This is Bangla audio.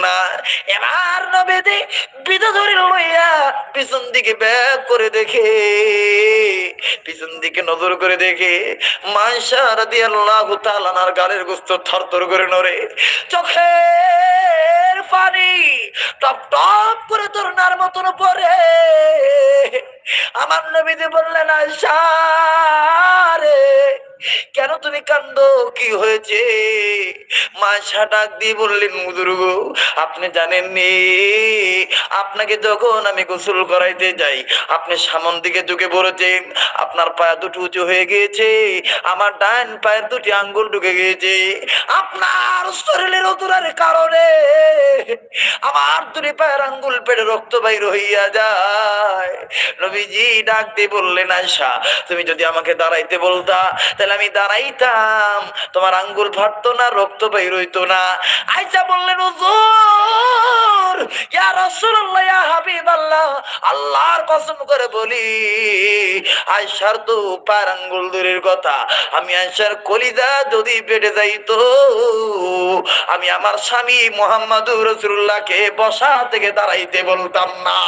না। এবার নবীজি বিধা ধরে লইয়া পিছন দিকে ব্যাক করে দেখে, পিছন দিকে নজর করে দেখে মায়েশা রাদিয়াল্লাহু তাআলা আনহার গালের গোশত থরথর করে নড়ে, চোখের পানি টপ টপ করে ধরনার মতন পড়ে। আমার নবীজি বললেন, আয়েশা রে, কেন তুমি কান্দো, কি হয়েছে? মায়েশা ডাক দিয়ে বললেন, হুজুর গো, আপনি জানেননি, আপনাকে যখন আমি গোসল করাইতে যাই আপনি সামন দিকে ঢুকে পড়েছেন, আপনার পা দুটো উঁচু হয়ে গিয়েছে, আমার ডান পায়ের দুটি আঙ্গুল ঢুকে গিয়েছে, আপনার শরীরের ওজনের কারণে আমার দুটি পায়ের আঙ্গুল পেটে রক্ত বাইর হইয়া যায়। নবীজি ডাক দিয়ে বললেন, আয়েশা, তুমি যদি আমাকে দাঁড়াইতে বলতা তাহলে আমি দাঁড়াইতাম, তোমার আঙ্গুল ফাটতো না, রক্ত বাইর হইতো না। আয়েশা বললেন, হুজুর, ইয়া রাসূলুল্লাহ, ইয়া হাবিবাল্লাহ, আল্লাহর কসম করে বলি, আয়েশার তো পায়ের আঙ্গুল দূরের কথা, আমি আয়েশার কলিজা যদি পেটে যাইতো, আমি আমার স্বামী মুহাম্মদুর রাসূলুল্লাহকে বসা থেকে দাঁড়াইতে বলতাম না।